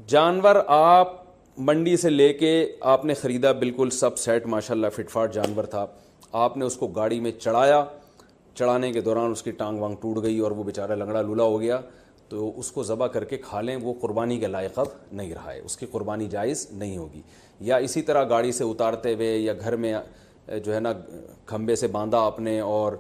جانور آپ منڈی سے لے کے آپ نے خریدا، بالکل سب سیٹ ماشاءاللہ فٹ فاٹ جانور تھا، آپ نے اس کو گاڑی میں چڑھایا، چڑھانے کے دوران اس کی ٹانگ وانگ ٹوٹ گئی اور وہ بیچارہ لنگڑا لولا ہو گیا، تو اس کو ذبح کر کے کھا لیں، وہ قربانی کے لائق اب نہیں رہا ہے، اس کی قربانی جائز نہیں ہوگی۔ یا اسی طرح گاڑی سے اتارتے ہوئے یا گھر میں جو ہے نا کھمبے سے باندھا آپ نے اور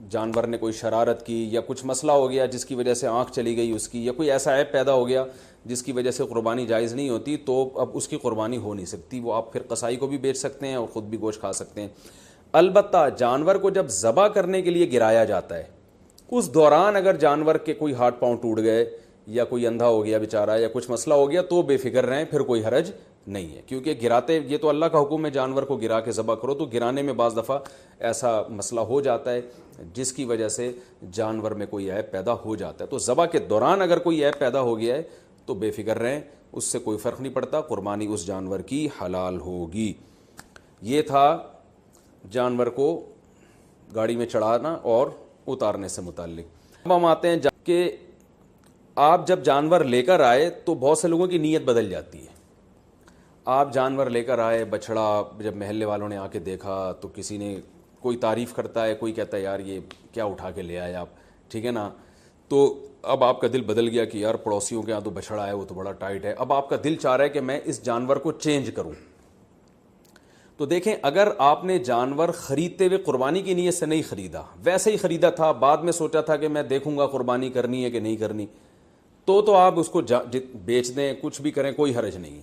جانور نے کوئی شرارت کی یا کچھ مسئلہ ہو گیا جس کی وجہ سے آنکھ چلی گئی اس کی، یا کوئی ایسا عیب پیدا ہو گیا جس کی وجہ سے قربانی جائز نہیں ہوتی، تو اب اس کی قربانی ہو نہیں سکتی، وہ آپ پھر قصائی کو بھی بیچ سکتے ہیں اور خود بھی گوشت کھا سکتے ہیں۔ البتہ جانور کو جب ذبح کرنے کے لیے گرایا جاتا ہے، اس دوران اگر جانور کے کوئی ہاتھ پاؤں ٹوٹ گئے یا کوئی اندھا ہو گیا بیچارہ یا کچھ مسئلہ ہو گیا تو بے فکر رہیں، پھر کوئی حرج نہیں ہے، کیونکہ گراتے یہ تو اللہ کا حکم ہے جانور کو گرا کے ذبح کرو، تو گرانے میں بعض دفعہ ایسا مسئلہ ہو جاتا ہے جس کی وجہ سے جانور میں کوئی عیب پیدا ہو جاتا ہے، تو ذبح کے دوران اگر کوئی عیب پیدا ہو گیا ہے تو بے فکر رہیں، اس سے کوئی فرق نہیں پڑتا، قربانی اس جانور کی حلال ہوگی۔ یہ تھا جانور کو گاڑی میں چڑھانا اور اتارنے سے متعلق۔ اب ہم آتے ہیں کہ آپ جب جانور لے کر آئے تو بہت سے لوگوں کی نیت بدل جاتی ہے۔ آپ جانور لے کر آئے، بچھڑا، جب محلے والوں نے آ کے دیکھا تو کسی نے کوئی تعریف کرتا ہے، کوئی کہتا ہے یار یہ کیا اٹھا کے لے آئے آپ، ٹھیک ہے نا، تو اب آپ کا دل بدل گیا کہ یار پڑوسیوں کے یہاں تو بچھڑا ہے وہ تو بڑا ٹائٹ ہے، اب آپ کا دل چاہ رہا ہے کہ میں اس جانور کو چینج کروں۔ تو دیکھیں اگر آپ نے جانور خریدتے ہوئے قربانی کی نیت سے نہیں خریدا، ویسے ہی خریدا تھا، بعد میں سوچا تھا کہ میں دیکھوں گا قربانی کرنی ہے کہ نہیں کرنی، تو آپ اس کو بیچ دیں، کچھ بھی کریں، کوئی حرج نہیں ہے۔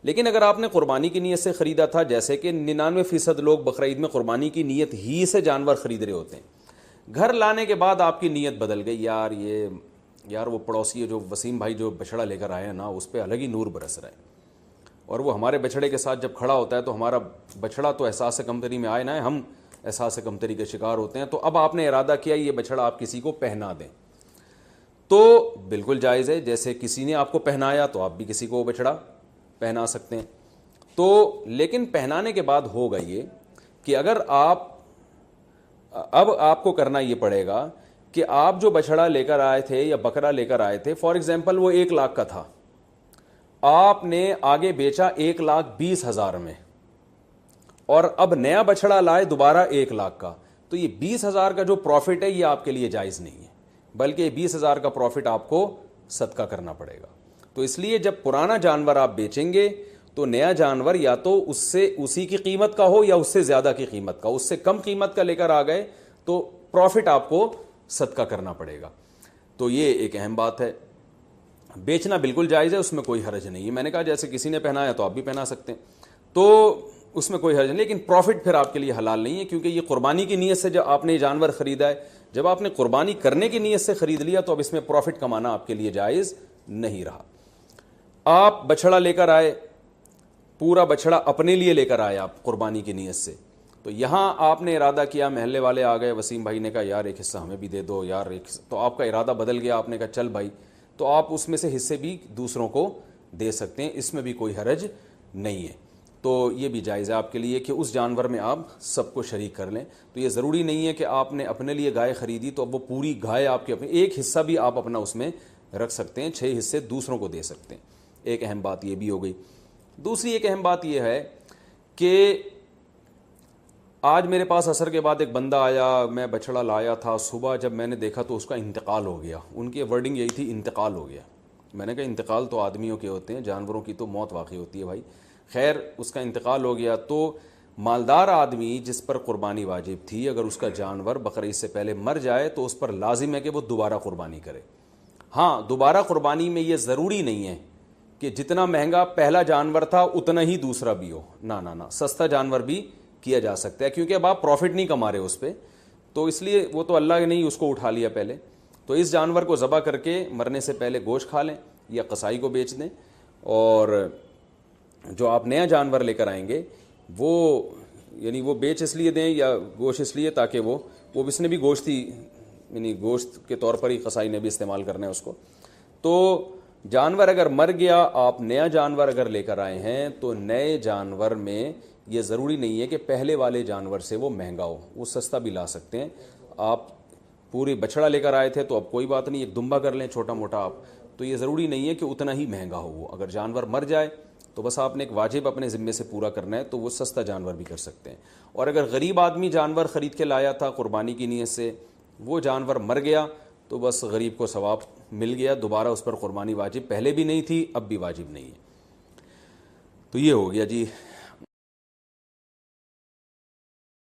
لیکن اگر آپ نے قربانی کی نیت سے خریدا تھا، جیسے کہ 99% لوگ بقرعید میں قربانی کی نیت ہی سے جانور خرید رہے ہوتے ہیں، گھر لانے کے بعد آپ کی نیت بدل گئی، یار وہ پڑوسی جو وسیم بھائی جو بچھڑا لے کر آئے ہیں نا اس پہ الگ ہی نور برس رہا ہے، اور وہ ہمارے بچھڑے کے ساتھ جب کھڑا ہوتا ہے تو ہمارا بچھڑا تو احساس کمتری میں آئے نہ ہے، ہم احساس کمتری کے شکار ہوتے ہیں، تو اب آپ نے ارادہ کیا یہ بچھڑا آپ کسی کو پہنا دیں، تو بالکل جائز ہے، جیسے کسی نے آپ کو پہنایا تو آپ بھی کسی کو بچھڑا پہنا سکتے ہیں۔ تو لیکن پہنانے کے بعد ہوگا یہ کہ اگر اب آپ کو کرنا یہ پڑے گا کہ آپ جو بچھڑا لے کر آئے تھے یا بکرا لے کر آئے تھے، فار ایگزامپل وہ 1 لاکھ کا تھا، آپ نے آگے بیچا 1,20,000 میں، اور اب نیا بچھڑا لائے دوبارہ 1 لاکھ کا، تو یہ 20,000 کا جو پروفٹ ہے یہ آپ کے لیے جائز نہیں ہے، بلکہ 20,000 کا پروفٹ آپ کو صدقہ کرنا پڑے گا۔ تو اس لیے جب پرانا جانور آپ بیچیں گے تو نیا جانور یا تو اس سے اسی کی قیمت کا ہو یا اس سے زیادہ کی قیمت کا، اس سے کم قیمت کا لے کر آ گئے تو پروفٹ آپ کو صدقہ کرنا پڑے گا۔ تو یہ ایک اہم بات ہے، بیچنا بالکل جائز ہے، اس میں کوئی حرج نہیں ہے، میں نے کہا جیسے کسی نے پہنایا تو آپ بھی پہنا سکتے ہیں، تو اس میں کوئی حرج نہیں، لیکن پروفٹ پھر آپ کے لیے حلال نہیں ہے، کیونکہ یہ قربانی کی نیت سے جب آپ نے جانور خریدا ہے، جب آپ نے قربانی کرنے کی نیت سے خرید لیا تو اب اس میں پروفٹ کمانا آپ کے لیے جائز نہیں رہا۔ آپ بچھڑا لے کر آئے، پورا بچھڑا اپنے لیے لے کر آئے آپ قربانی کی نیت سے، تو یہاں آپ نے ارادہ کیا، محلے والے آ گئے، وسیم بھائی نے کہا یار ایک حصہ ہمیں بھی دے دو یار ایک حصہ، تو آپ کا ارادہ بدل گیا، آپ نے کہا چل بھائی، تو آپ اس میں سے حصے بھی دوسروں کو دے سکتے ہیں، اس میں بھی کوئی حرج نہیں ہے۔ تو یہ بھی جائز ہے آپ کے لیے کہ اس جانور میں آپ سب کو شریک کر لیں، تو یہ ضروری نہیں ہے کہ آپ نے اپنے لیے گائے خریدی تو اب وہ پوری گائے آپ کے اپنے، ایک حصہ بھی آپ اپنا اس میں رکھ سکتے ہیں، 6 حصے دوسروں کو دے سکتے ہیں، ایک اہم بات یہ بھی ہو گئی۔ دوسری ایک اہم بات یہ ہے کہ آج میرے پاس عصر کے بعد ایک بندہ آیا، میں بچھڑا لایا تھا، صبح جب میں نے دیکھا تو اس کا انتقال ہو گیا، ان کی ورڈنگ یہی تھی انتقال ہو گیا، میں نے کہا انتقال تو آدمیوں کے ہوتے ہیں، جانوروں کی تو موت واقع ہوتی ہے بھائی، خیر اس کا انتقال ہو گیا، تو مالدار آدمی جس پر قربانی واجب تھی اگر اس کا جانور بقرعید سے پہلے مر جائے تو اس پر لازم ہے کہ وہ دوبارہ قربانی کرے۔ ہاں دوبارہ قربانی میں یہ ضروری نہیں ہے کہ جتنا مہنگا پہلا جانور تھا اتنا ہی دوسرا بھی ہو، نہ سستا جانور بھی کیا جا سکتا ہے، کیونکہ اب آپ پروفٹ نہیں کما رہے اس پہ، تو اس لیے وہ تو اللہ نے ہی اس کو اٹھا لیا پہلے، تو اس جانور کو ذبح کر کے مرنے سے پہلے گوشت کھا لیں یا قصائی کو بیچ دیں، اور جو آپ نیا جانور لے کر آئیں گے وہ یعنی وہ بیچ اس لیے دیں یا گوشت اس لیے تاکہ وہ اس نے بھی گوشت ہی یعنی گوشت کے طور پر ہی قصائی نے بھی استعمال کرنا ہے اس کو۔ تو جانور اگر مر گیا، آپ نیا جانور اگر لے کر آئے ہیں تو نئے جانور میں یہ ضروری نہیں ہے کہ پہلے والے جانور سے وہ مہنگا ہو، وہ سستا بھی لا سکتے ہیں۔ آپ پوری بچھڑا لے کر آئے تھے تو اب کوئی بات نہیں، ایک دمبا کر لیں چھوٹا موٹا آپ، تو یہ ضروری نہیں ہے کہ اتنا ہی مہنگا ہو وہ. اگر جانور مر جائے تو بس آپ نے ایک واجب اپنے ذمے سے پورا کرنا ہے, تو وہ سستا جانور بھی کر سکتے ہیں. اور اگر غریب آدمی جانور خرید کے لایا تھا قربانی کی نیت سے, وہ جانور مر گیا تو بس غریب کو ثواب مل گیا, دوبارہ اس پر قربانی واجب پہلے بھی نہیں تھی, اب بھی واجب نہیں ہے. تو یہ ہو گیا جی